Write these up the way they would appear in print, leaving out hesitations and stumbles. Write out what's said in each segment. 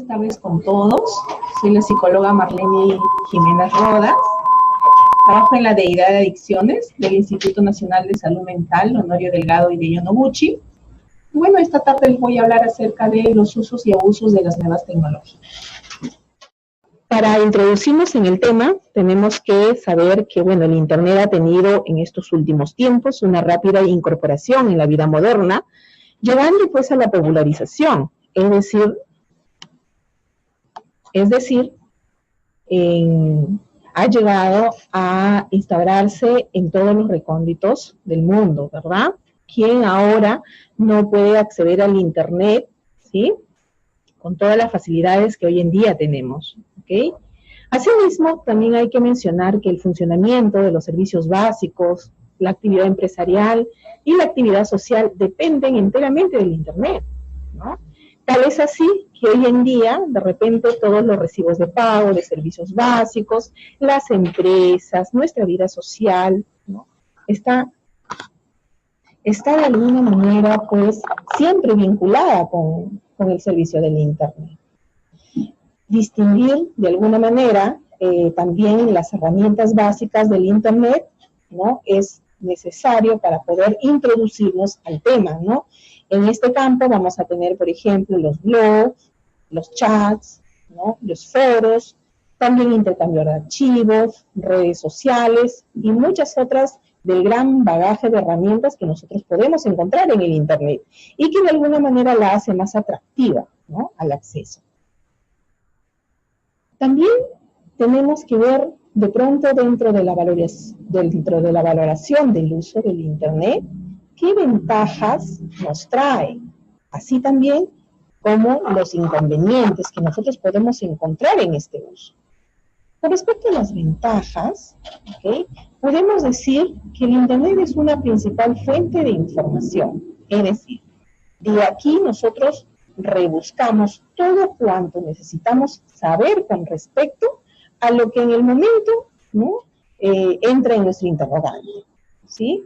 esta vez con todos. Soy la psicóloga Marlene Jiménez Rodas. Trabajo en la Deidad de Adicciones del Instituto Nacional de Salud Mental, Honorio Delgado y de Yonoguchi. Bueno, esta tarde les voy a hablar acerca de los usos y abusos de las nuevas tecnologías. Para introducirnos en el tema, tenemos que saber que, bueno, el Internet ha tenido en estos últimos tiempos una rápida incorporación en la vida moderna, llevando pues a la popularización, es decir, ha llegado a instaurarse en todos los recónditos del mundo, ¿verdad? ¿Quién ahora no puede acceder al Internet, ¿sí? Con todas las facilidades que hoy en día tenemos, ¿ok? Asimismo, también hay que mencionar que el funcionamiento de los servicios básicos, la actividad empresarial y la actividad social dependen enteramente del Internet, ¿no? Tal es así que hoy en día, de repente, todos los recibos de pago, de servicios básicos, las empresas, nuestra vida social, ¿no? Está de alguna manera, pues, siempre vinculada con el servicio del Internet. Distinguir, de alguna manera, también las herramientas básicas del Internet, ¿no? Es necesario para poder introducirnos al tema, ¿no? En este campo vamos a tener, por ejemplo, los blogs, los chats, ¿no? Los foros, también intercambio de archivos, redes sociales y muchas otras del gran bagaje de herramientas que nosotros podemos encontrar en el Internet y que de alguna manera la hace más atractiva, ¿no? Al acceso. También tenemos que ver de pronto dentro de la valoración del uso del Internet, qué ventajas nos trae, así también como los inconvenientes que nosotros podemos encontrar en este uso. Con respecto a las ventajas, ¿okay? Podemos decir que el Internet es una principal fuente de información, es decir, de aquí nosotros rebuscamos todo cuanto necesitamos saber con respecto a lo que en el momento, ¿no? Entra en nuestro interrogante, ¿sí?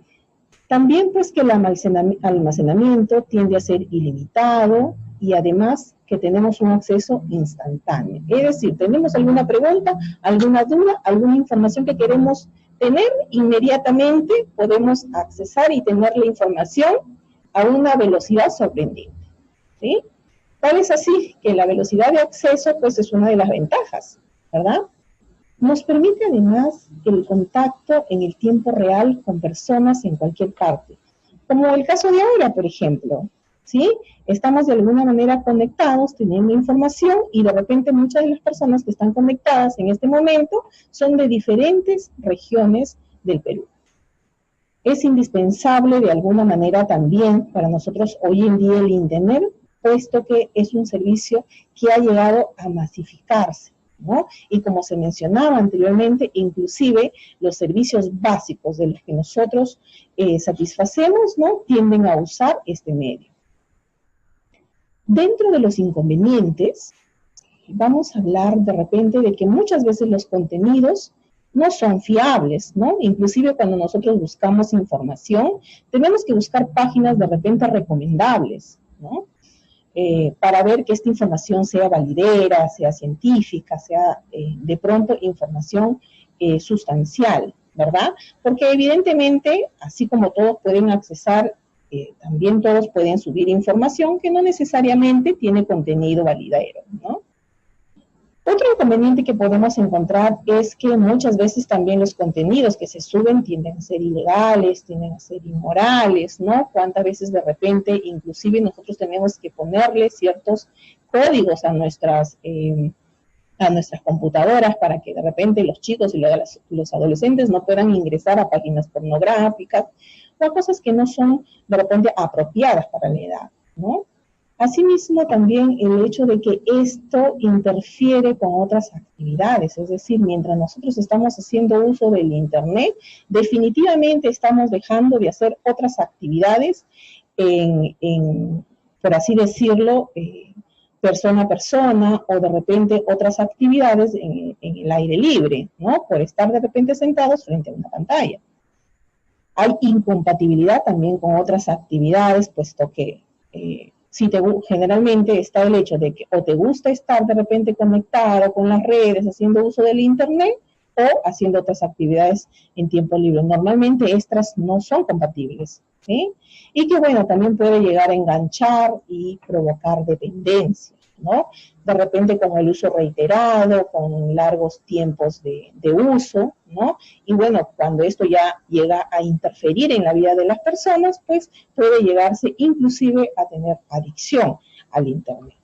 También pues que el almacenamiento tiende a ser ilimitado y además que tenemos un acceso instantáneo. Es decir, tenemos alguna pregunta, alguna duda, alguna información que queremos tener, inmediatamente podemos accesar y tener la información a una velocidad sorprendente, ¿sí? Tal es así que la velocidad de acceso pues es una de las ventajas, ¿verdad? Nos permite además el contacto en el tiempo real con personas en cualquier parte, como el caso de ahora, por ejemplo, ¿sí? Estamos de alguna manera conectados, teniendo información, y de repente muchas de las personas que están conectadas en este momento son de diferentes regiones del Perú. Es indispensable de alguna manera también para nosotros hoy en día el Internet, puesto que es un servicio que ha llegado a masificarse, ¿no? Y como se mencionaba anteriormente, inclusive los servicios básicos de los que nosotros satisfacemos, ¿no? Tienden a usar este medio. Dentro de los inconvenientes, vamos a hablar de repente de que muchas veces los contenidos no son fiables, ¿no? Inclusive cuando nosotros buscamos información, tenemos que buscar páginas de repente recomendables, ¿no? Para ver que esta información sea validera, sea científica, sea de pronto información sustancial, ¿verdad? Porque evidentemente, así como todos pueden accesar, también todos pueden subir información que no necesariamente tiene contenido validero, ¿no? Otro inconveniente que podemos encontrar es que muchas veces también los contenidos que se suben tienden a ser ilegales, tienden a ser inmorales, ¿no? Cuántas veces de repente, inclusive nosotros tenemos que ponerle ciertos códigos a nuestras computadoras para que de repente los chicos y los adolescentes no puedan ingresar a páginas pornográficas o a cosas que no son de repente apropiadas para la edad, ¿no? Asimismo, también el hecho de que esto interfiere con otras actividades, es decir, mientras nosotros estamos haciendo uso del Internet, definitivamente estamos dejando de hacer otras actividades por así decirlo, persona a persona, o de repente otras actividades en el aire libre, ¿no? Por estar de repente sentados frente a una pantalla. Hay incompatibilidad también con otras actividades, puesto que Generalmente está el hecho de que o te gusta estar de repente conectado con las redes, haciendo uso del internet, o haciendo otras actividades en tiempo libre. Normalmente estas no son compatibles, ¿sí? Y que bueno, también puede llegar a enganchar y provocar dependencia, ¿no? De repente con el uso reiterado, con largos tiempos de uso, ¿no? Y bueno, cuando esto ya llega a interferir en la vida de las personas, pues puede llegarse inclusive a tener adicción al internet.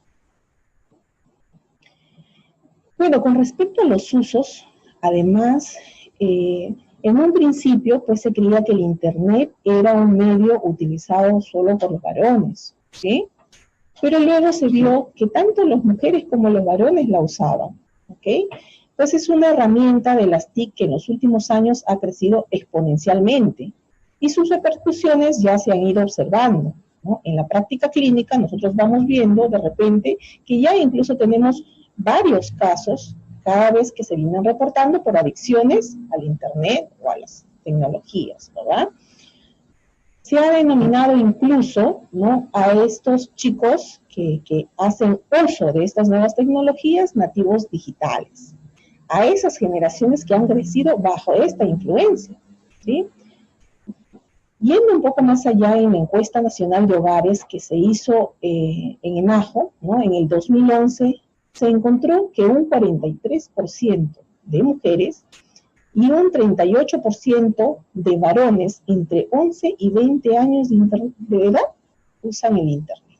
Bueno, con respecto a los usos, además, en un principio pues se creía que el internet era un medio utilizado solo por los varones, ¿sí? Pero luego se vio que tanto las mujeres como los varones la usaban, ¿ok? Entonces es una herramienta de las TIC que en los últimos años ha crecido exponencialmente y sus repercusiones ya se han ido observando, ¿no? En la práctica clínica nosotros vamos viendo de repente que ya incluso tenemos varios casos cada vez que se vienen reportando por adicciones al internet o a las tecnologías, ¿verdad? Se ha denominado incluso, ¿no?, a estos chicos que hacen uso de estas nuevas tecnologías nativos digitales, a esas generaciones que han crecido bajo esta influencia, ¿sí? Yendo un poco más allá en la encuesta nacional de hogares que se hizo en ENAJO, ¿no?, en el 2011, se encontró que un 43% de mujeres y un 38% de varones entre 11 y 20 años de edad usan el internet.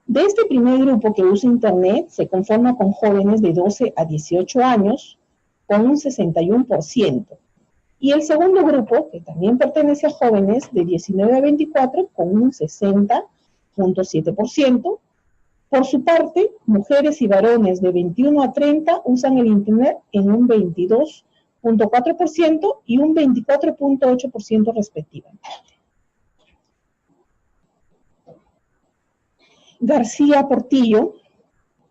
De este primer grupo que usa internet se conforma con jóvenes de 12 a 18 años con un 61%. Y el segundo grupo, que también pertenece a jóvenes de 19 a 24 con un 60.7%. Por su parte, mujeres y varones de 21 a 30 usan el internet en un 22.4% y un 24.8% respectivamente. García Portillo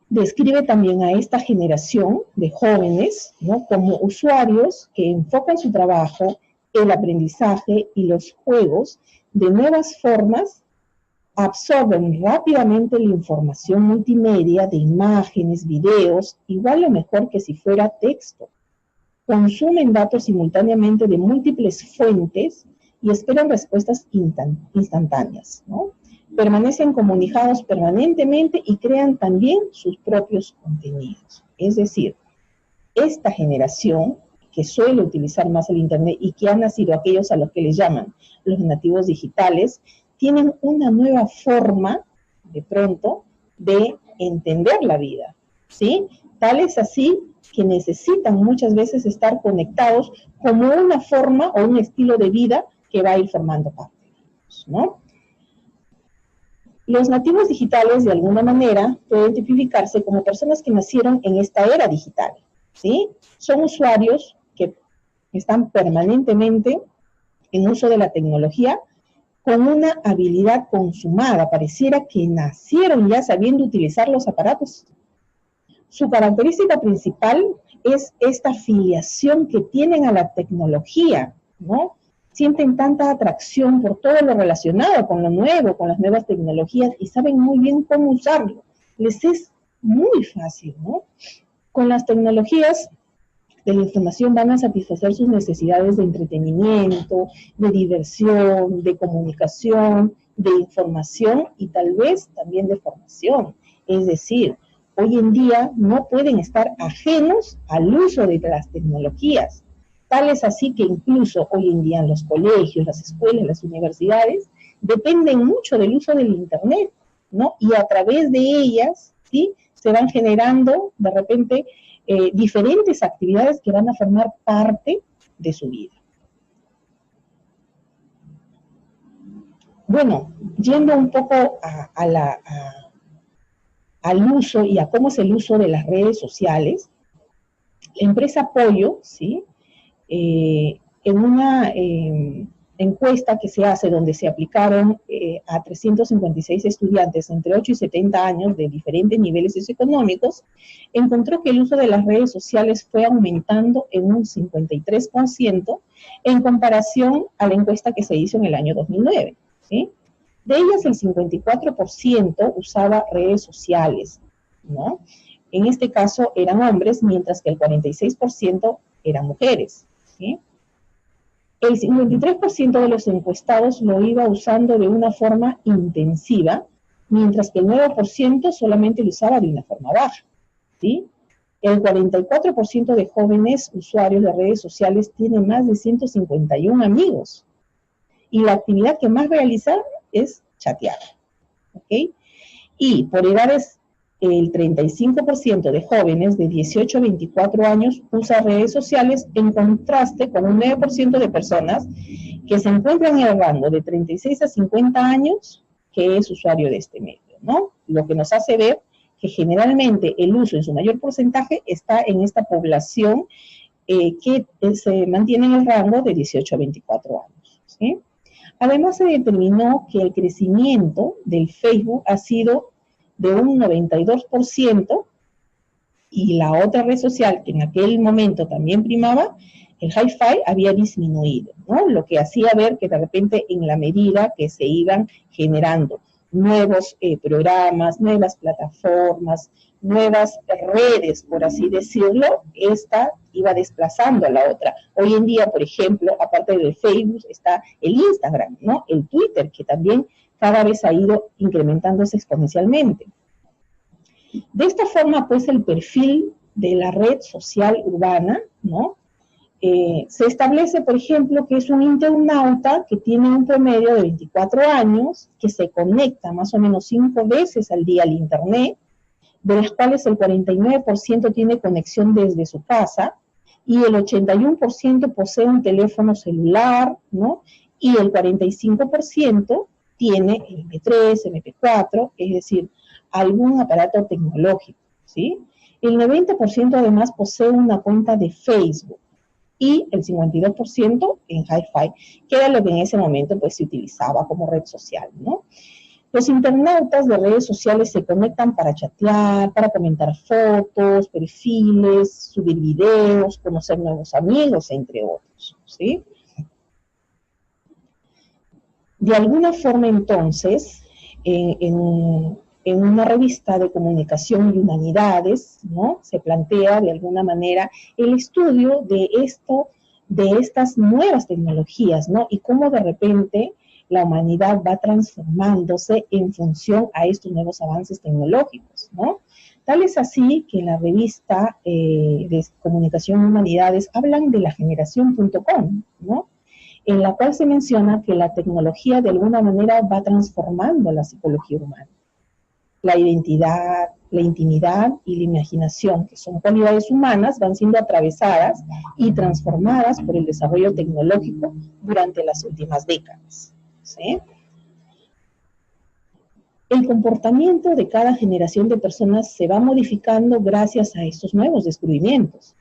describe también a esta generación de jóvenes, ¿no?, como usuarios que enfocan su trabajo, el aprendizaje y los juegos de nuevas formas, absorben rápidamente la información multimedia de imágenes, videos, igual o mejor que si fuera texto. Consumen datos simultáneamente de múltiples fuentes y esperan respuestas instantáneas, ¿no? Permanecen comunicados permanentemente y crean también sus propios contenidos. Es decir, esta generación que suele utilizar más el internet y que han nacido aquellos a los que les llaman los nativos digitales, tienen una nueva forma, de pronto, de entender la vida, ¿sí? Tal es así que necesitan muchas veces estar conectados como una forma o un estilo de vida que va a ir formando parte de ellos, ¿no? Los nativos digitales, de alguna manera, pueden tipificarse como personas que nacieron en esta era digital, ¿sí? Son usuarios que están permanentemente en uso de la tecnología con una habilidad consumada, pareciera que nacieron ya sabiendo utilizar los aparatos. Su característica principal es esta filiación que tienen a la tecnología, ¿no? Sienten tanta atracción por todo lo relacionado con lo nuevo, con las nuevas tecnologías, y saben muy bien cómo usarlo. Les es muy fácil, ¿no? Con las tecnologías de la información van a satisfacer sus necesidades de entretenimiento, de diversión, de comunicación, de información y tal vez también de formación. Es decir, hoy en día no pueden estar ajenos al uso de las tecnologías. Tal es así que incluso hoy en día en los colegios, las escuelas, las universidades, dependen mucho del uso del internet, ¿no? Y a través de ellas, ¿sí?, se van generando de repente diferentes actividades que van a formar parte de su vida. Bueno, yendo un poco al uso y a cómo es el uso de las redes sociales, la empresa Pollo, ¿sí?, en una encuesta que se hace donde se aplicaron a 356 estudiantes entre 8 y 70 años de diferentes niveles socioeconómicos, encontró que el uso de las redes sociales fue aumentando en un 53% en comparación a la encuesta que se hizo en el año 2009, ¿sí? De ellas, el 54% usaba redes sociales, ¿no? En este caso eran hombres, mientras que el 46% eran mujeres, ¿sí? El 53% de los encuestados lo iba usando de una forma intensiva, mientras que el 9% solamente lo usaba de una forma baja, ¿sí? El 44% de jóvenes usuarios de redes sociales tiene más de 151 amigos. Y la actividad que más realiza es chatear, ¿ok? Y por edades, el 35% de jóvenes de 18 a 24 años usa redes sociales, en contraste con un 9% de personas que se encuentran en el rango de 36 a 50 años que es usuario de este medio, ¿no? Lo que nos hace ver que generalmente el uso en su mayor porcentaje está en esta población que se mantiene en el rango de 18 a 24 años, ¿sí? Además, se determinó que el crecimiento del Facebook ha sido de un 92%, y la otra red social que en aquel momento también primaba, el hi-fi, había disminuido, ¿no? Lo que hacía ver que de repente, en la medida que se iban generando nuevos programas, nuevas plataformas, nuevas redes, por así decirlo, esta iba desplazando a la otra. Hoy en día, por ejemplo, aparte del Facebook, está el Instagram, ¿no? El Twitter, que también cada vez ha ido incrementándose exponencialmente. De esta forma, pues, el perfil de la red social urbana, ¿no? Se establece, por ejemplo, que es un internauta que tiene un promedio de 24 años, que se conecta más o menos 5 veces al día al Internet, de las cuales el 49% tiene conexión desde su casa, y el 81% posee un teléfono celular, ¿no? Y el 45% tiene MP3, MP4, es decir, algún aparato tecnológico, ¿sí? El 90% además posee una cuenta de Facebook, y el 52% en hi-fi, que era lo que en ese momento pues se utilizaba como red social, ¿no? Los internautas de redes sociales se conectan para chatear, para comentar fotos, perfiles, subir videos, conocer nuevos amigos, entre otros, ¿sí? De alguna forma, entonces, en una revista de comunicación y humanidades, ¿no? Se plantea de alguna manera el estudio de estas nuevas tecnologías, ¿no? Y cómo de repente la humanidad va transformándose en función a estos nuevos avances tecnológicos, ¿no? Tal es así que en la revista de comunicación y humanidades hablan de la generación.com, ¿no? En la cual se menciona que la tecnología de alguna manera va transformando la psicología humana. La identidad, la intimidad y la imaginación, que son cualidades humanas, van siendo atravesadas y transformadas por el desarrollo tecnológico durante las últimas décadas, ¿sí? El comportamiento de cada generación de personas se va modificando gracias a estos nuevos descubrimientos.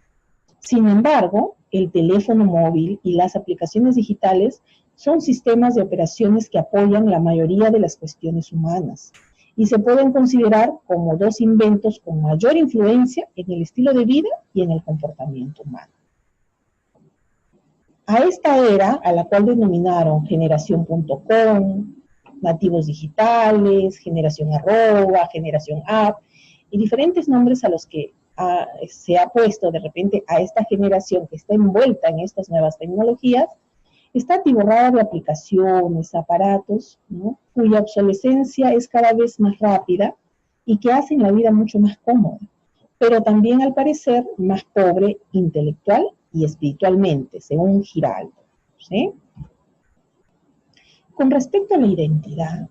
Sin embargo, el teléfono móvil y las aplicaciones digitales son sistemas de operaciones que apoyan la mayoría de las cuestiones humanas y se pueden considerar como dos inventos con mayor influencia en el estilo de vida y en el comportamiento humano. A esta era, a la cual denominaron generación.com, nativos digitales, generación arroba, generación app, y diferentes nombres a los que se ha puesto de repente a esta generación que está envuelta en estas nuevas tecnologías, está atiborrada de aplicaciones, aparatos, ¿no? Cuya obsolescencia es cada vez más rápida y que hacen la vida mucho más cómoda, pero también, al parecer, más pobre intelectual y espiritualmente, según Giraldo, ¿sí? Con respecto a la identidad,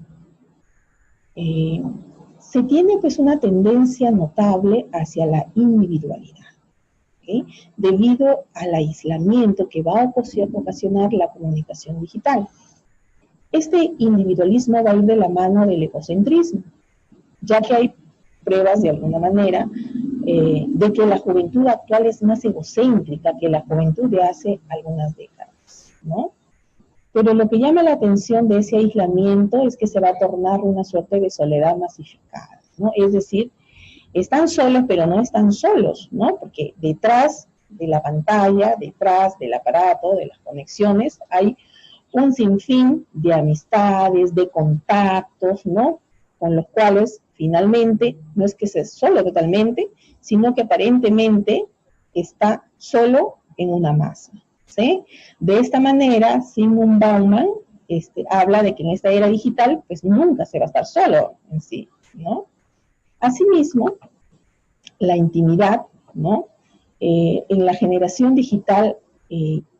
se tiene pues una tendencia notable hacia la individualidad, ¿okay? Debido al aislamiento que va a ocasionar la comunicación digital. Este individualismo va a ir de la mano del egocentrismo, ya que hay pruebas de alguna manera de que la juventud actual es más egocéntrica que la juventud de hace algunas décadas, ¿no? Pero lo que llama la atención de ese aislamiento es que se va a tornar una suerte de soledad masificada, ¿no? Es decir, están solos, pero no están solos, ¿no? Porque detrás de la pantalla, detrás del aparato, de las conexiones, hay un sinfín de amistades, de contactos, ¿no? Con los cuales finalmente no es que sea solo totalmente, sino que aparentemente está solo en una masa, ¿sí? De esta manera, Zygmunt Bauman habla de que en esta era digital, pues nunca se va a estar solo en sí, ¿no? Asimismo, la intimidad, ¿no? En la generación digital,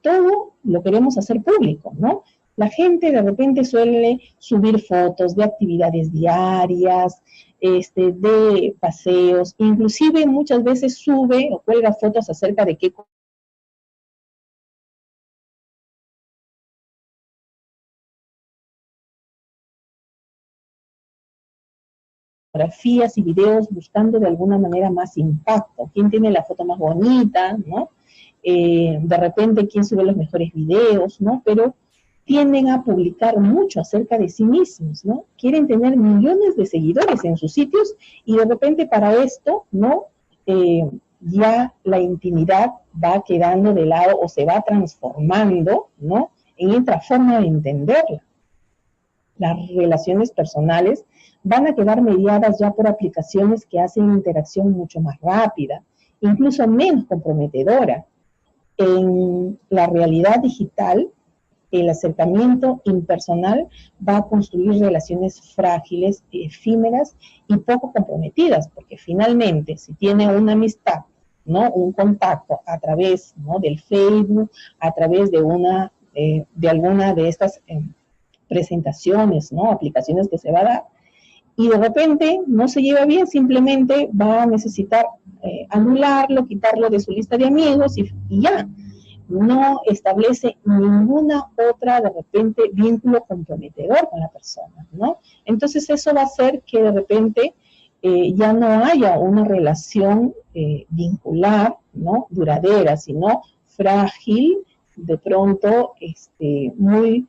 todo lo queremos hacer público, ¿no? La gente de repente suele subir fotos de actividades diarias, de paseos, inclusive muchas veces sube o cuelga fotos acerca de qué fotografías y videos buscando de alguna manera más impacto. ¿Quién tiene la foto más bonita, no? De repente, ¿quién sube los mejores videos, no? Pero tienden a publicar mucho acerca de sí mismos, ¿no? Quieren tener millones de seguidores en sus sitios y de repente para esto, ¿no? Ya la intimidad va quedando de lado o se va transformando, ¿no? En otra forma de entenderla. Las relaciones personales van a quedar mediadas ya por aplicaciones que hacen interacción mucho más rápida, incluso menos comprometedora. En la realidad digital, el acercamiento impersonal va a construir relaciones frágiles, efímeras y poco comprometidas, porque finalmente, si tiene una amistad, ¿no? Un contacto a través, ¿no? Del Facebook, a través de alguna de estas presentaciones, ¿no? Aplicaciones que se va a dar, y de repente no se lleva bien, simplemente va a necesitar anularlo, quitarlo de su lista de amigos y ya. No establece ninguna otra, de repente, vínculo comprometedor con la persona, ¿no? Entonces eso va a hacer que de repente ya no haya una relación vincular, ¿no? Duradera, sino frágil, de pronto muy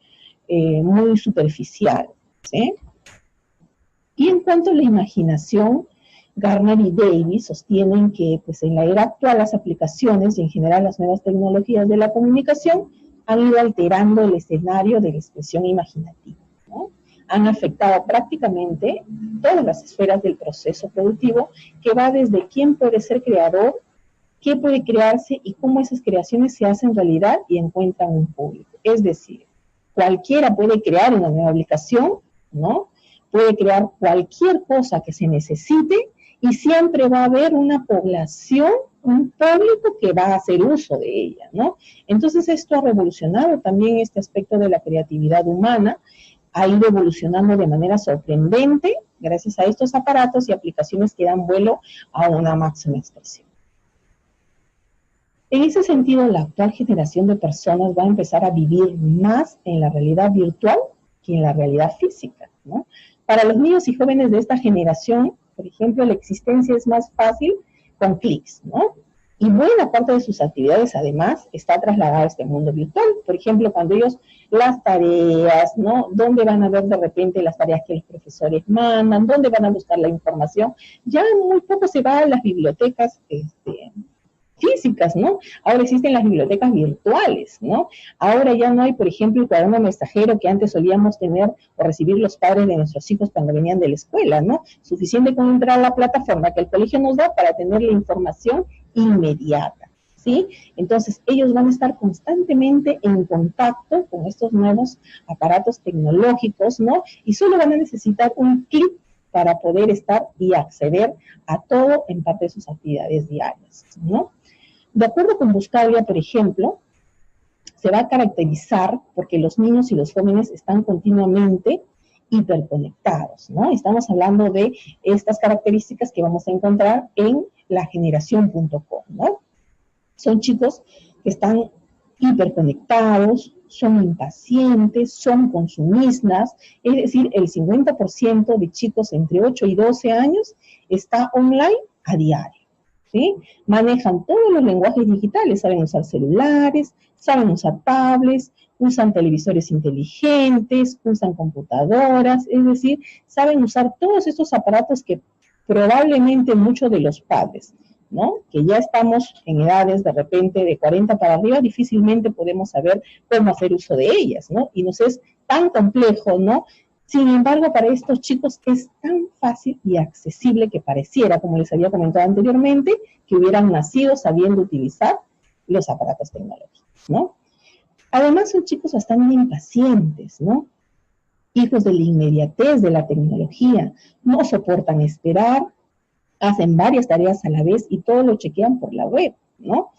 superficial, ¿sí? Y en cuanto a la imaginación, Garner y Davis sostienen que pues, en la era actual las aplicaciones y en general las nuevas tecnologías de la comunicación han ido alterando el escenario de la expresión imaginativa, ¿no? Han afectado prácticamente todas las esferas del proceso productivo, que va desde quién puede ser creador, qué puede crearse y cómo esas creaciones se hacen realidad y encuentran un público. Es decir, cualquiera puede crear una nueva aplicación, ¿no? Puede crear cualquier cosa que se necesite y siempre va a haber una población, un público que va a hacer uso de ella, ¿no? Entonces esto ha revolucionado también este aspecto de la creatividad humana, ha ido evolucionando de manera sorprendente gracias a estos aparatos y aplicaciones que dan vuelo a una máxima expresión. En ese sentido, la actual generación de personas va a empezar a vivir más en la realidad virtual que en la realidad física, ¿no? Para los niños y jóvenes de esta generación, por ejemplo, la existencia es más fácil con clics, ¿no? Y buena parte de sus actividades, además, está trasladada a este mundo virtual. Por ejemplo, cuando ellos, las tareas, ¿no? ¿Dónde van a ver de repente las tareas que los profesores mandan? ¿Dónde van a buscar la información? Ya muy poco se va a las bibliotecas físicas, ¿no? Ahora existen las bibliotecas virtuales, ¿no? Ahora ya no hay, por ejemplo, el cuaderno mensajero que antes solíamos tener o recibir los padres de nuestros hijos cuando venían de la escuela, ¿no? Suficiente con entrar a la plataforma que el colegio nos da para tener la información inmediata, ¿sí? Entonces, ellos van a estar constantemente en contacto con estos nuevos aparatos tecnológicos, ¿no? Y solo van a necesitar un clic para poder estar y acceder a todo en parte de sus actividades diarias, ¿no? De acuerdo con Buscaglia, por ejemplo, se va a caracterizar porque los niños y los jóvenes están continuamente hiperconectados, ¿no? Estamos hablando de estas características que vamos a encontrar en la generación.com, ¿no? Son chicos que están hiperconectados, son impacientes, son consumistas, es decir, el 50% de chicos entre 8 y 12 años está online a diario, ¿sí? Manejan todos los lenguajes digitales, saben usar celulares, saben usar tablets, usan televisores inteligentes, usan computadoras, es decir, saben usar todos estos aparatos que probablemente muchos de los padres ¿no? Que ya estamos en edades de repente de 40 para arriba, difícilmente podemos saber cómo hacer uso de ellas, ¿no? Y nos es tan complejo, ¿no? Sin embargo, para estos chicos es tan fácil y accesible que pareciera, como les había comentado anteriormente, que hubieran nacido sabiendo utilizar los aparatos tecnológicos, ¿no? Además, son chicos bastante impacientes, ¿no? Hijos de la inmediatez de la tecnología, no soportan esperar, hacen varias tareas a la vez y todo lo chequean por la web, ¿no?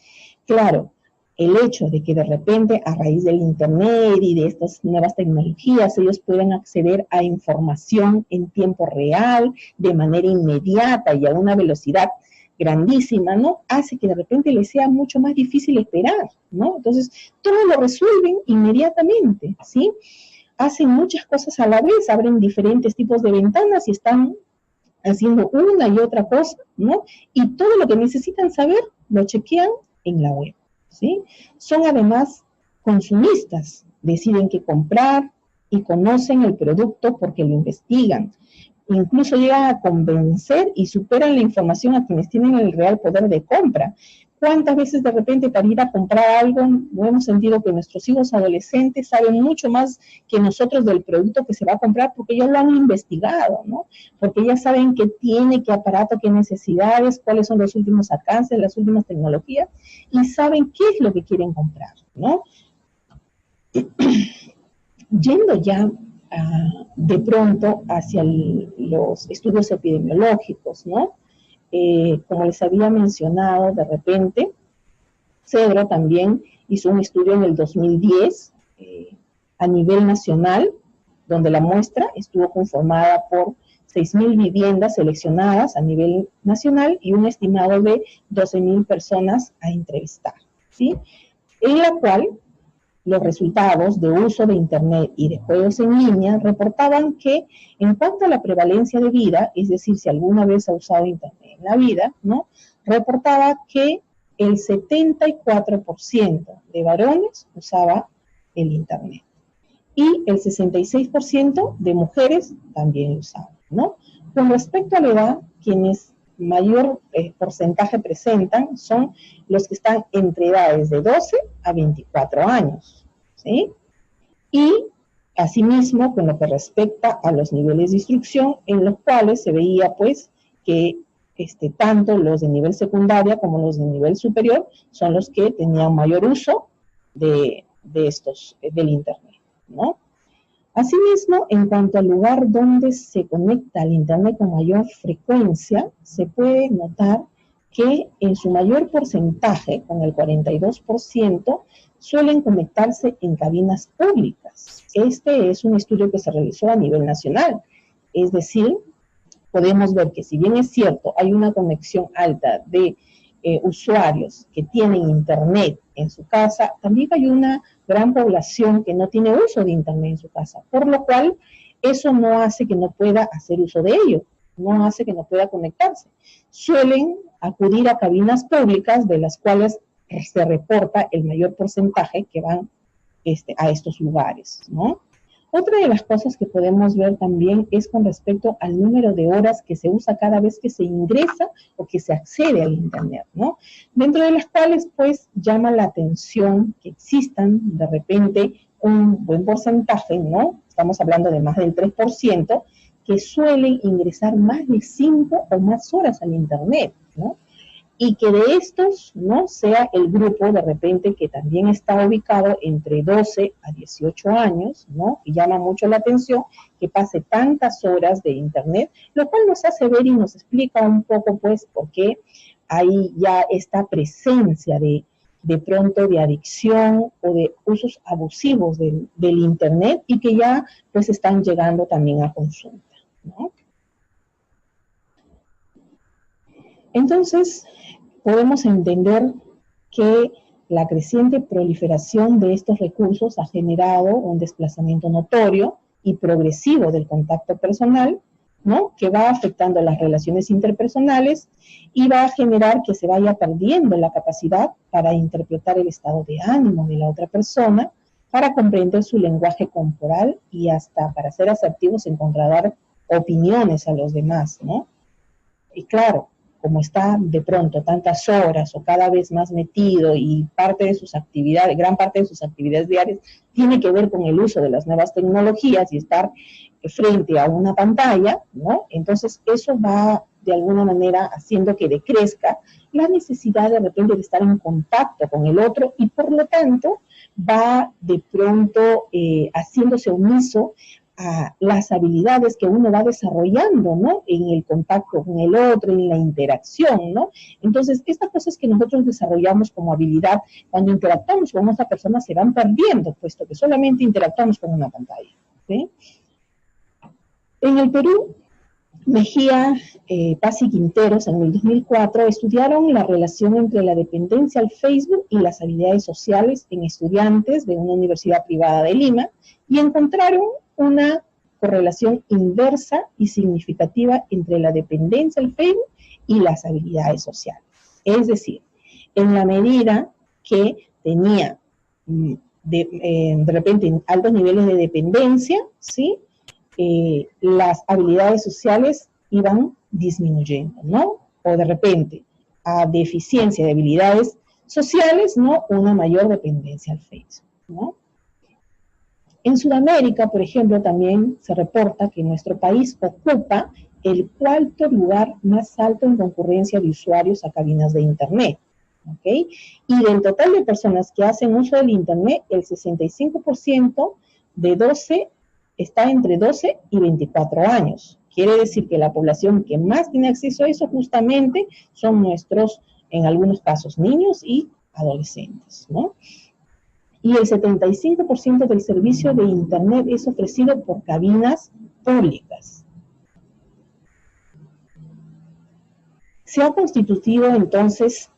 Claro, el hecho de que de repente a raíz del internet y de estas nuevas tecnologías ellos puedan acceder a información en tiempo real, de manera inmediata y a una velocidad grandísima, ¿no? Hace que de repente les sea mucho más difícil esperar, ¿no? Entonces, todo lo resuelven inmediatamente, ¿sí? Hacen muchas cosas a la vez, abren diferentes tipos de ventanas y están haciendo una y otra cosa, ¿no? Y todo lo que necesitan saber lo chequean en la web, ¿sí? Son además consumistas, deciden qué comprar y conocen el producto porque lo investigan. Incluso llegan a convencer y superan la información a quienes tienen el real poder de compra. ¿Cuántas veces de repente para ir a comprar algo no hemos sentido que nuestros hijos adolescentes saben mucho más que nosotros del producto que se va a comprar porque ellos lo han investigado, ¿no? Porque ya saben qué tiene, qué aparato, qué necesidades, cuáles son los últimos alcances, las últimas tecnologías y saben qué es lo que quieren comprar, ¿no? Yendo ya de pronto hacia los estudios epidemiológicos, ¿no? Como les había mencionado, de repente, CEDRO también hizo un estudio en el 2010 a nivel nacional, donde la muestra estuvo conformada por 6.000 viviendas seleccionadas a nivel nacional y un estimado de 12.000 personas a entrevistar, ¿sí? En la cual los resultados de uso de Internet y de juegos en línea reportaban que en cuanto a la prevalencia de vida, es decir, si alguna vez ha usado Internet en la vida, ¿no? Reportaba que el 74% de varones usaba el Internet y el 66% de mujeres también usaban, ¿no? Con respecto a la edad, quienes mayor porcentaje presentan son los que están entre edades de 12 a 24 años, ¿sí? Y asimismo, con lo que respecta a los niveles de instrucción, en los cuales se veía pues que tanto los de nivel secundaria como los de nivel superior son los que tenían mayor uso de estos, del Internet, ¿no? Asimismo, en cuanto al lugar donde se conecta al Internet con mayor frecuencia, se puede notar que en su mayor porcentaje, con el 42%, suelen conectarse en cabinas públicas. Este es un estudio que se realizó a nivel nacional. Es decir, podemos ver que si bien es cierto, hay una conexión alta de usuarios que tienen Internet en su casa, también hay una gran población que no tiene uso de Internet en su casa, por lo cual eso no hace que no pueda hacer uso de ello, no hace que no pueda conectarse. Suelen acudir a cabinas públicas de las cuales se reporta el mayor porcentaje que van a estos lugares, ¿no? Otra de las cosas que podemos ver también es con respecto al número de horas que se usa cada vez que se ingresa o que se accede al Internet, ¿no? Dentro de las cuales, pues, llama la atención que existan de repente un buen porcentaje, ¿no? Estamos hablando de más del 3%, que suelen ingresar más de 5 o más horas al Internet, ¿no? Y que de estos, ¿no? Sea el grupo de repente que también está ubicado entre 12 a 18 años, ¿no? Y llama mucho la atención que pase tantas horas de Internet, lo cual nos hace ver y nos explica un poco, pues, por qué hay ya esta presencia de pronto de adicción o de usos abusivos del Internet y que ya, pues, están llegando también a consulta, ¿no? Entonces, podemos entender que la creciente proliferación de estos recursos ha generado un desplazamiento notorio y progresivo del contacto personal, ¿no? Que va afectando las relaciones interpersonales y va a generar que se vaya perdiendo la capacidad para interpretar el estado de ánimo de la otra persona, para comprender su lenguaje corporal y hasta para ser asertivos en contradar opiniones a los demás, ¿no? Y claro, como está de pronto tantas horas o cada vez más metido y parte de sus actividades, gran parte de sus actividades diarias tiene que ver con el uso de las nuevas tecnologías y estar frente a una pantalla, ¿no? Entonces eso va de alguna manera haciendo que decrezca la necesidad de repente de estar en contacto con el otro y por lo tanto va de pronto haciéndose omiso a las habilidades que uno va desarrollando, ¿no? En el contacto con el otro, en la interacción, ¿no? Entonces, estas cosas que nosotros desarrollamos como habilidad, cuando interactuamos con otra persona, se van perdiendo, puesto que solamente interactuamos con una pantalla, ¿sí? En el Perú, Mejía, Paz y Quinteros, en el 2004, estudiaron la relación entre la dependencia al Facebook y las habilidades sociales en estudiantes de una universidad privada de Lima y encontraron una correlación inversa y significativa entre la dependencia al Facebook y las habilidades sociales. Es decir, en la medida que tenía de repente altos niveles de dependencia, ¿sí? Las habilidades sociales iban disminuyendo, ¿no? O de repente, a deficiencia de habilidades sociales, ¿no? Una mayor dependencia al Facebook, ¿no? En Sudamérica, por ejemplo, también se reporta que nuestro país ocupa el cuarto lugar más alto en concurrencia de usuarios a cabinas de Internet, ¿ok? Y del total de personas que hacen uso del Internet, el 65% de 12 está entre 12 y 24 años. Quiere decir que la población que más tiene acceso a eso justamente son nuestros, en algunos casos, niños y adolescentes, ¿no? Y el 75% del servicio de Internet es ofrecido por cabinas públicas. Se ha constituido entonces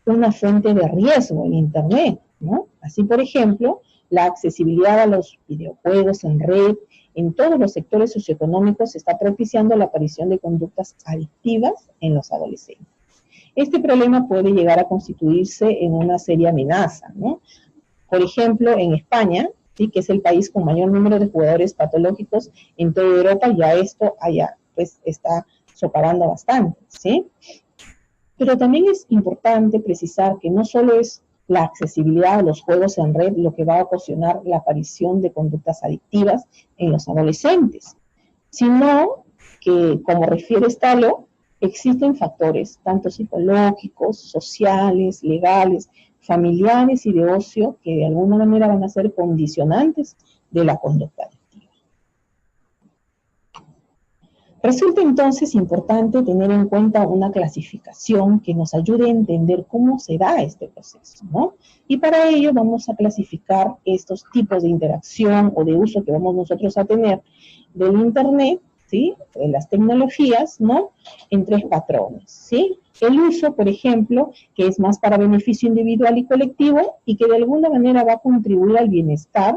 una fuente de riesgo en Internet, ¿no? Así, por ejemplo, la accesibilidad a los videojuegos en red en todos los sectores socioeconómicos está propiciando la aparición de conductas adictivas en los adolescentes. Este problema puede llegar a constituirse en una seria amenaza, ¿no? Por ejemplo, en España, ¿sí? Que es el país con mayor número de jugadores patológicos en toda Europa, ya esto allá pues está soparando bastante, ¿sí? Pero también es importante precisar que no solo es la accesibilidad a los juegos en red lo que va a ocasionar la aparición de conductas adictivas en los adolescentes, sino que, como refiere Stalo, existen factores tanto psicológicos, sociales, legales, familiares y de ocio que de alguna manera van a ser condicionantes de la conducta adictiva. Resulta entonces importante tener en cuenta una clasificación que nos ayude a entender cómo se da este proceso, ¿no? Y para ello vamos a clasificar estos tipos de interacción o de uso que vamos nosotros a tener del Internet, ¿sí? De las tecnologías, ¿no? En tres patrones, ¿sí? El uso, por ejemplo, que es más para beneficio individual y colectivo y que de alguna manera va a contribuir al bienestar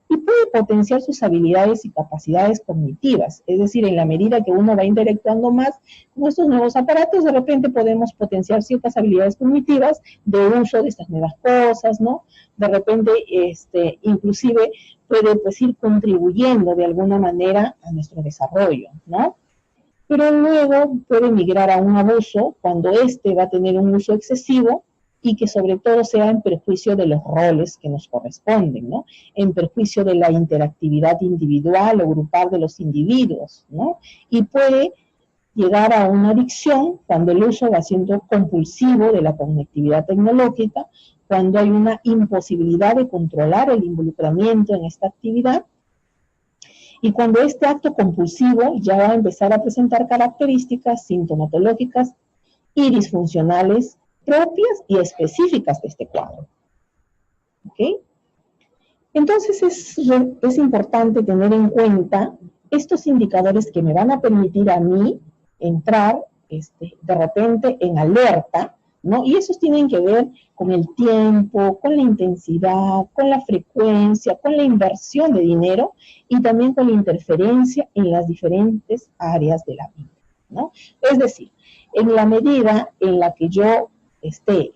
y puede potenciar sus habilidades y capacidades cognitivas. Es decir, en la medida que uno va interactuando más con estos nuevos aparatos, de repente podemos potenciar ciertas habilidades cognitivas de uso de estas nuevas cosas, ¿no? De repente, inclusive puede pues ir contribuyendo de alguna manera a nuestro desarrollo, ¿no? Pero luego puede migrar a un abuso cuando va a tener un uso excesivo y que sobre todo sea en perjuicio de los roles que nos corresponden, ¿no? En perjuicio de la interactividad individual o grupal de los individuos, ¿no? Y puede llegar a una adicción cuando el uso va siendo compulsivo de la conectividad tecnológica, cuando hay una imposibilidad de controlar el involucramiento en esta actividad, y cuando este acto compulsivo ya va a empezar a presentar características sintomatológicas y disfuncionales propias y específicas de este cuadro. ¿Ok? Entonces es importante tener en cuenta estos indicadores que me van a permitir a mí entrar de repente en alerta, ¿no? Y esos tienen que ver con el tiempo, con la intensidad, con la frecuencia, con la inversión de dinero y también con la interferencia en las diferentes áreas de la vida, ¿no? Es decir, en la medida en la que yo esté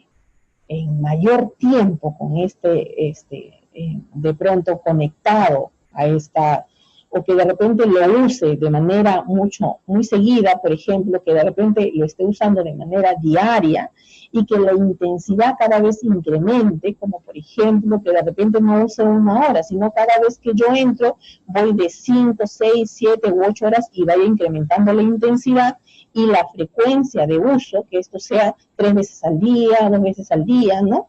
en mayor tiempo con de pronto conectado a esta o que de repente lo use de manera muy seguida, por ejemplo, que de repente lo esté usando de manera diaria y que la intensidad cada vez incremente, como por ejemplo que de repente no use 1 hora, sino cada vez que yo entro voy de 5, 6, 7 u 8 horas y vaya incrementando la intensidad y la frecuencia de uso, que esto sea 3 veces al día, 2 veces al día, ¿no?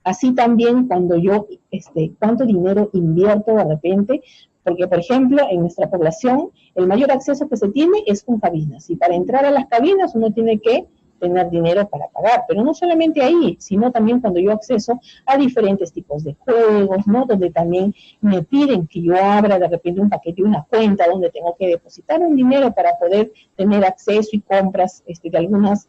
Así también cuando yo, cuánto dinero invierto de repente, porque por ejemplo en nuestra población el mayor acceso que se tiene es con cabinas, y para entrar a las cabinas uno tiene que tener dinero para pagar, pero no solamente ahí, sino también cuando yo acceso a diferentes tipos de juegos, ¿no? Donde también me piden que yo abra de repente un paquete, una cuenta donde tengo que depositar un dinero para poder tener acceso y compras de algunas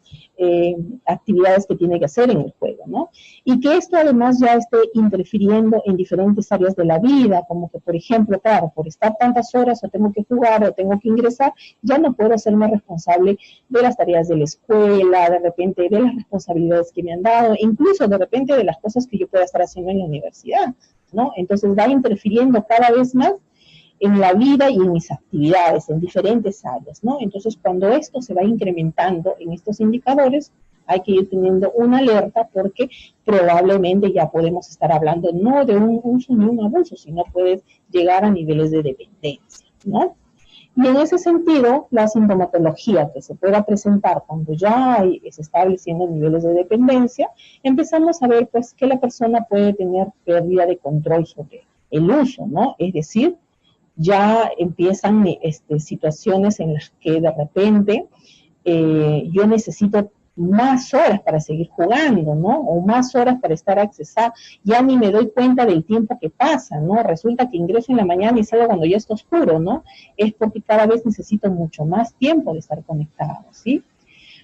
actividades que tiene que hacer en el juego, ¿no? Y que esto además ya esté interfiriendo en diferentes áreas de la vida, como que por ejemplo, claro, por estar tantas horas o tengo que jugar o tengo que ingresar, ya no puedo hacerme responsable de las tareas de la escuela, de repente de las responsabilidades que me han dado, incluso de repente de las cosas que yo pueda estar haciendo en la universidad, ¿no? Entonces va interfiriendo cada vez más en la vida y en mis actividades, en diferentes áreas, ¿no? Entonces, cuando esto se va incrementando en estos indicadores, hay que ir teniendo una alerta porque probablemente ya podemos estar hablando no de un uso ni un abuso, sino puede llegar a niveles de dependencia, ¿no? Y en ese sentido, la sintomatología que se pueda presentar cuando ya se estableciendo niveles de dependencia, empezamos a ver pues que la persona puede tener pérdida de control sobre el uso, ¿no? Es decir, ya empiezan situaciones en las que de repente yo necesito más horas para seguir jugando, ¿no? O más horas para estar accesada. Ya ni me doy cuenta del tiempo que pasa, ¿no? Resulta que ingreso en la mañana y salgo cuando ya está oscuro, ¿no? Es porque cada vez necesito mucho más tiempo de estar conectado, ¿sí?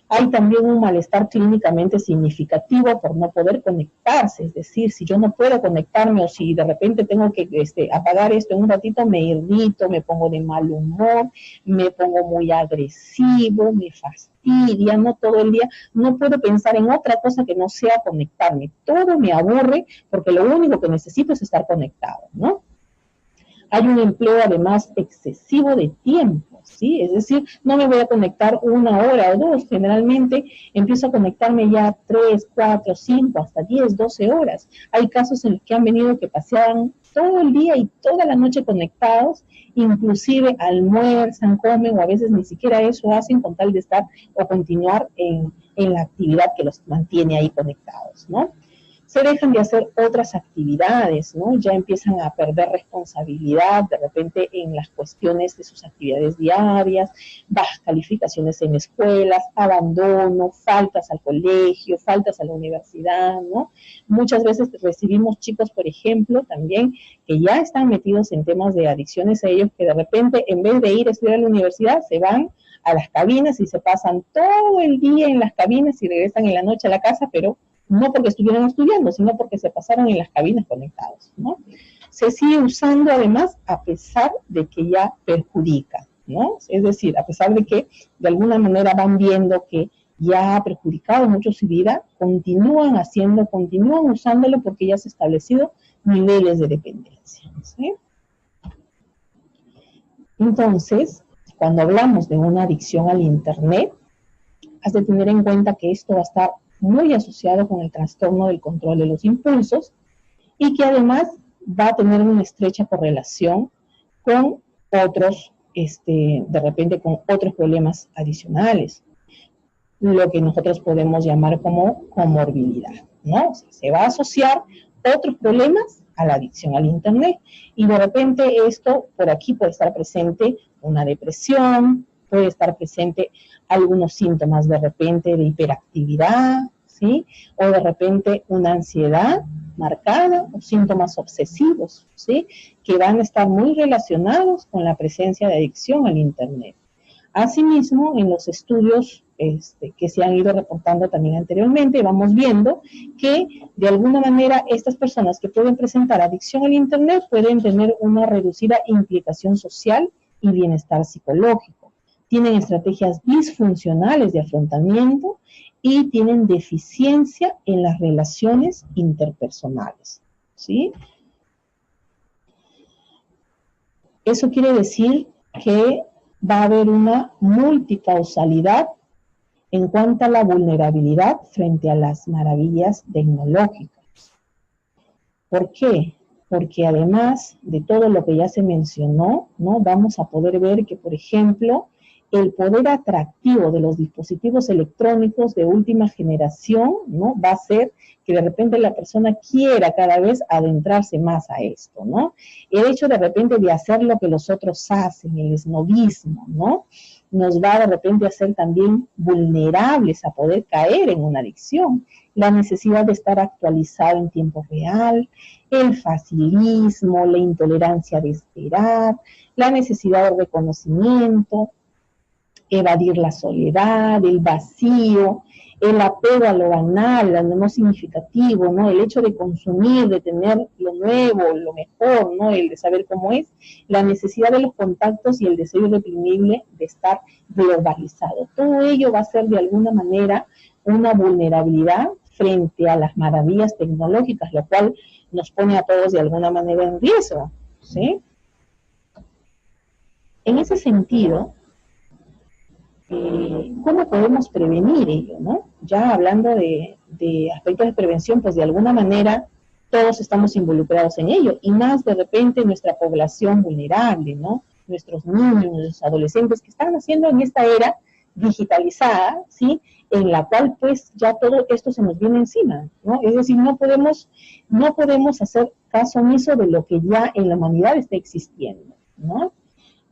Hay también un malestar clínicamente significativo por no poder conectarse, es decir, si yo no puedo conectarme o si de repente tengo que apagar esto en un ratito, me irrito, me pongo de mal humor, me pongo muy agresivo, me fastidia, no todo el día, no puedo pensar en otra cosa que no sea conectarme, todo me aburre porque lo único que necesito es estar conectado, ¿no? Hay un empleo además excesivo de tiempo, ¿sí? Es decir, no me voy a conectar 1 hora o 2, generalmente empiezo a conectarme ya 3, 4, 5, hasta 10, 12 horas. Hay casos en los que han venido que paseaban todo el día y toda la noche conectados, inclusive almuerzan, comen o a veces ni siquiera eso hacen con tal de estar o continuar en la actividad que los mantiene ahí conectados, ¿no? Se dejan de hacer otras actividades, ¿no? Ya empiezan a perder responsabilidad de repente en las cuestiones de sus actividades diarias, bajas calificaciones en escuelas, abandono, faltas al colegio, faltas a la universidad, ¿no? Muchas veces recibimos chicos, por ejemplo, también que ya están metidos en temas de adicciones a ellos, que de repente en vez de ir a estudiar a la universidad se van a las cabinas y se pasan todo el día en las cabinas y regresan en la noche a la casa, pero no porque estuvieran estudiando, sino porque se pasaron en las cabinas conectados, ¿no? Se sigue usando además a pesar de que ya perjudica, ¿no? Es decir, a pesar de que de alguna manera van viendo que ya ha perjudicado mucho su vida, continúan usándolo porque ya se han establecido niveles de dependencia, ¿sí? Entonces, cuando hablamos de una adicción al Internet, has de tener en cuenta que esto va a estar muy asociado con el trastorno del control de los impulsos y que además va a tener una estrecha correlación con otros, de repente con otros problemas adicionales, lo que nosotros podemos llamar como comorbilidad, ¿no? O sea, se va a asociar otros problemas a la adicción al Internet y de repente esto por aquí puede estar presente una depresión, puede estar presente algunos síntomas de repente de hiperactividad, ¿sí? O de repente una ansiedad marcada o síntomas obsesivos, ¿sí? Que van a estar muy relacionados con la presencia de adicción al Internet. Asimismo, en los estudios que se han ido reportando también anteriormente, vamos viendo que de alguna manera estas personas que pueden presentar adicción al Internet pueden tener una reducida implicación social y bienestar psicológico. Tienen estrategias disfuncionales de afrontamiento y tienen deficiencia en las relaciones interpersonales, ¿sí? Eso quiere decir que va a haber una multicausalidad en cuanto a la vulnerabilidad frente a las maravillas tecnológicas. ¿Por qué? Porque además de todo lo que ya se mencionó, ¿no? Vamos a poder ver que, por ejemplo, el poder atractivo de los dispositivos electrónicos de última generación, ¿no? Va a ser que de repente la persona quiera cada vez adentrarse más a esto, ¿no? El hecho de repente de hacer lo que los otros hacen, el esnovismo, ¿no? Nos va de repente a ser también vulnerables a poder caer en una adicción. La necesidad de estar actualizado en tiempo real, el facilismo, la intolerancia de esperar, la necesidad de reconocimiento, evadir la soledad, el vacío, el apego a lo banal, a lo no significativo, ¿no? El hecho de consumir, de tener lo nuevo, lo mejor, ¿no? El de saber cómo es, la necesidad de los contactos y el deseo irreprimible de estar globalizado. Todo ello va a ser de alguna manera una vulnerabilidad frente a las maravillas tecnológicas, lo cual nos pone a todos de alguna manera en riesgo, ¿sí? En ese sentido, ¿cómo podemos prevenir ello, no? Ya hablando de aspectos de prevención, pues de alguna manera todos estamos involucrados en ello, y más de repente nuestra población vulnerable, ¿no? Nuestros niños, nuestros adolescentes que están naciendo en esta era digitalizada, ¿sí? En la cual pues ya todo esto se nos viene encima, ¿no? Es decir, no podemos hacer caso omiso de lo que ya en la humanidad está existiendo, ¿no?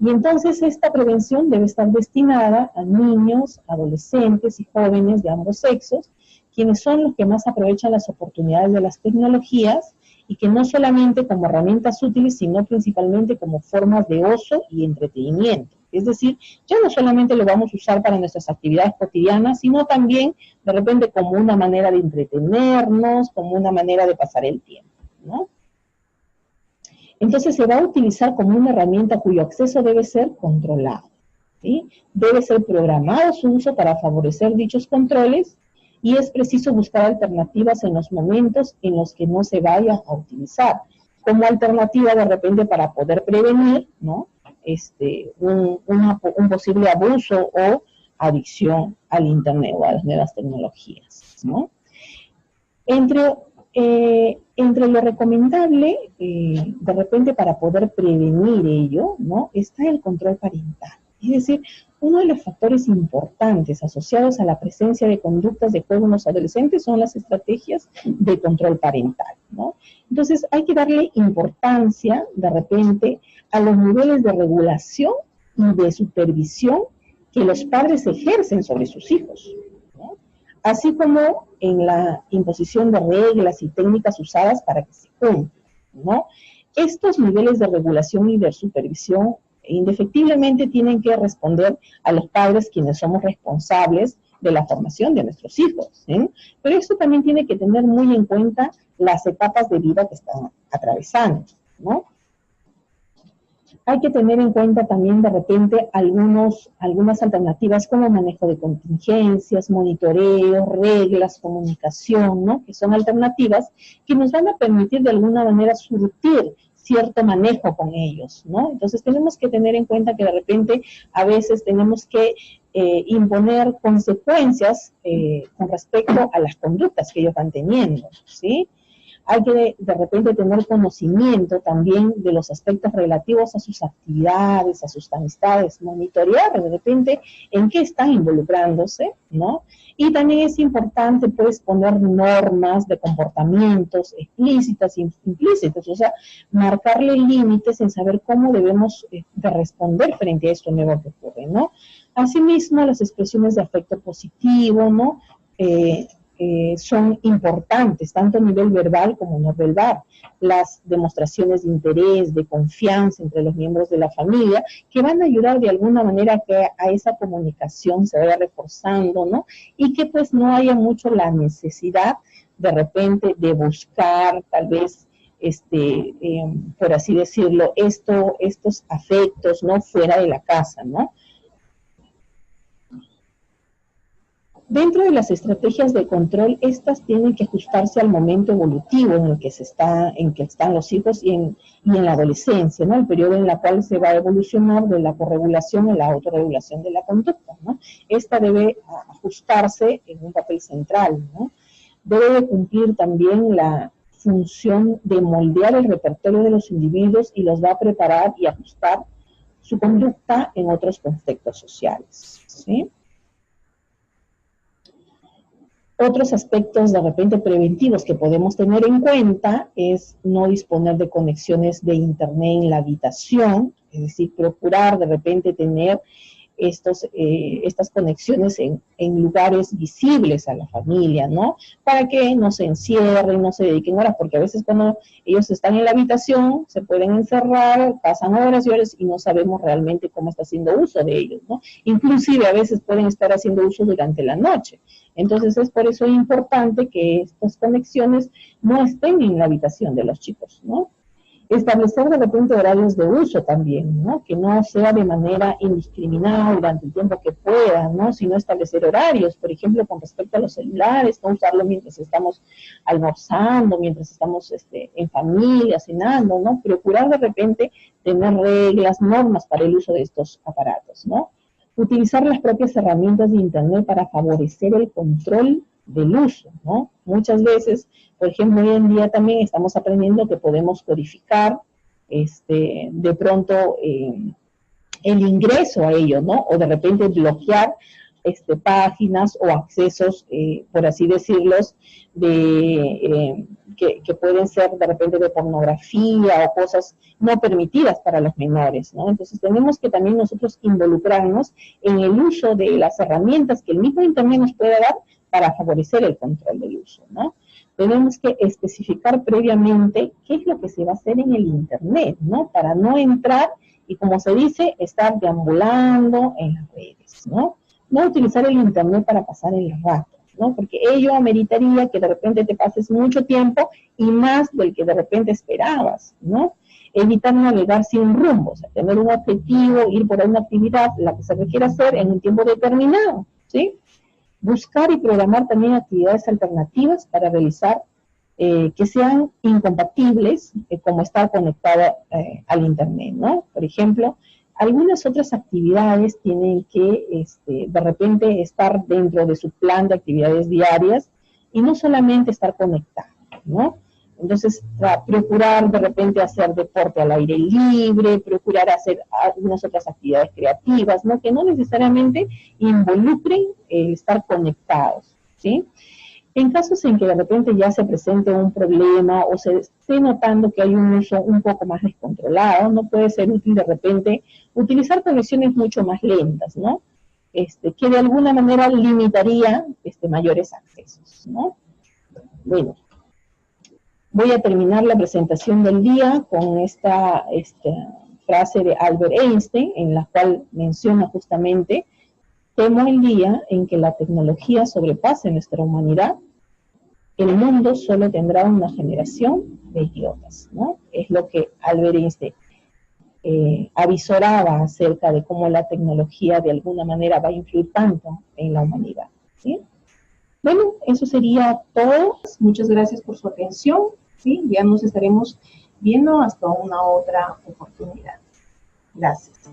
Y entonces esta prevención debe estar destinada a niños, adolescentes y jóvenes de ambos sexos, quienes son los que más aprovechan las oportunidades de las tecnologías y que no solamente como herramientas útiles, sino principalmente como formas de ocio y entretenimiento. Es decir, ya no solamente lo vamos a usar para nuestras actividades cotidianas, sino también de repente como una manera de entretenernos, como una manera de pasar el tiempo, ¿no? Entonces se va a utilizar como una herramienta cuyo acceso debe ser controlado, ¿sí? Debe ser programado su uso para favorecer dichos controles y es preciso buscar alternativas en los momentos en los que no se vaya a utilizar, como alternativa de repente para poder prevenir, ¿no? Un posible abuso o adicción al Internet o a las nuevas tecnologías, ¿no? Entre lo recomendable, de repente para poder prevenir ello, ¿no? Está el control parental. Es decir, uno de los factores importantes asociados a la presencia de conductas de juego en los adolescentes son las estrategias de control parental, ¿no? Entonces hay que darle importancia, de repente, a los niveles de regulación y de supervisión que los padres ejercen sobre sus hijos, ¿no? Así como en la imposición de reglas y técnicas usadas para que se cumplan, ¿no? Estos niveles de regulación y de supervisión indefectiblemente tienen que responder a los padres quienes somos responsables de la formación de nuestros hijos, ¿sí? Pero esto también tiene que tener muy en cuenta las etapas de vida que están atravesando, ¿no? Hay que tener en cuenta también de repente algunas alternativas como manejo de contingencias, monitoreo, reglas, comunicación, ¿no? Que son alternativas que nos van a permitir de alguna manera surtir cierto manejo con ellos, ¿no? Entonces tenemos que tener en cuenta que de repente a veces tenemos que imponer consecuencias con respecto a las conductas que ellos van teniendo, ¿sí? Hay que de repente tener conocimiento también de los aspectos relativos a sus actividades, a sus amistades, monitorear de repente en qué están involucrándose, ¿no? Y también es importante pues poner normas de comportamientos explícitas e implícitas, o sea, marcarle límites en saber cómo debemos de responder frente a esto nuevo que ocurre, ¿no? Asimismo, las expresiones de afecto positivo, ¿no? Son importantes, tanto a nivel verbal como no verbal. Las demostraciones de interés, de confianza entre los miembros de la familia, que van a ayudar de alguna manera que a esa comunicación se vaya reforzando, ¿no? Y que pues no haya mucho la necesidad de repente de buscar tal vez por así decirlo, estos afectos, ¿no? Fuera de la casa, ¿no? Dentro de las estrategias de control, estas tienen que ajustarse al momento evolutivo en el que están los hijos y en la adolescencia, ¿no? El periodo en el cual se va a evolucionar de la corregulación a la autorregulación de la conducta, ¿no? Esta debe ajustarse en un papel central, ¿no? Debe de cumplir también la función de moldear el repertorio de los individuos y los va a preparar y ajustar su conducta en otros contextos sociales, ¿sí? Otros aspectos de repente preventivos que podemos tener en cuenta es no disponer de conexiones de internet en la habitación, es decir, procurar de repente tener estas conexiones en lugares visibles a la familia, ¿no? Para que no se encierren, no se dediquen horas, porque a veces cuando ellos están en la habitación se pueden encerrar, pasan horas y horas y no sabemos realmente cómo está haciendo uso de ellos, ¿no? Inclusive a veces pueden estar haciendo uso durante la noche. Entonces es por eso importante que estas conexiones no estén en la habitación de los chicos, ¿no? Establecer de repente horarios de uso también, ¿no? Que no sea de manera indiscriminada durante el tiempo que pueda, ¿no? Sino establecer horarios, por ejemplo, con respecto a los celulares, no usarlo mientras estamos almorzando, mientras estamos en familia, cenando, ¿no? Procurar de repente tener reglas, normas para el uso de estos aparatos, ¿no? Utilizar las propias herramientas de Internet para favorecer el control del uso, ¿no? Muchas veces, por ejemplo, hoy en día también estamos aprendiendo que podemos codificar de pronto el ingreso a ello, ¿no? O de repente bloquear páginas o accesos, por así decirlos, que pueden ser de repente de pornografía o cosas no permitidas para los menores, ¿no? Entonces tenemos que también nosotros involucrarnos en el uso de las herramientas que el mismo Internet nos puede dar para favorecer el control del uso, ¿no? Tenemos que especificar previamente qué es lo que se va a hacer en el Internet, ¿no? Para no entrar y, como se dice, estar deambulando en las redes, ¿no? No utilizar el Internet para pasar el rato, ¿no? Porque ello ameritaría que de repente te pases mucho tiempo y más del que de repente esperabas, ¿no? Evitar navegar sin rumbo, o sea, tener un objetivo, ir por una actividad, la que se requiere hacer en un tiempo determinado, ¿sí? Buscar y programar también actividades alternativas para realizar que sean incompatibles, como estar conectada al Internet, ¿no? Por ejemplo, algunas otras actividades tienen que de repente estar dentro de su plan de actividades diarias y no solamente estar conectados, ¿no? Entonces, procurar de repente hacer deporte al aire libre, procurar hacer algunas otras actividades creativas, ¿no? Que no necesariamente involucren el estar conectados, ¿sí? En casos en que de repente ya se presente un problema o se esté notando que hay un uso un poco más descontrolado, no puede ser útil de repente utilizar conexiones mucho más lentas, ¿no? Que de alguna manera limitaría mayores accesos, ¿no? Bueno, voy a terminar la presentación del día con esta frase de Albert Einstein, en la cual menciona justamente: temo el día en que la tecnología sobrepase nuestra humanidad, el mundo solo tendrá una generación de idiotas, ¿no? Es lo que Albert Einstein avisoraba acerca de cómo la tecnología de alguna manera va a influir tanto en la humanidad, ¿sí? Bueno, eso sería todo. Muchas gracias por su atención, ¿sí? Ya nos estaremos viendo hasta una otra oportunidad. Gracias.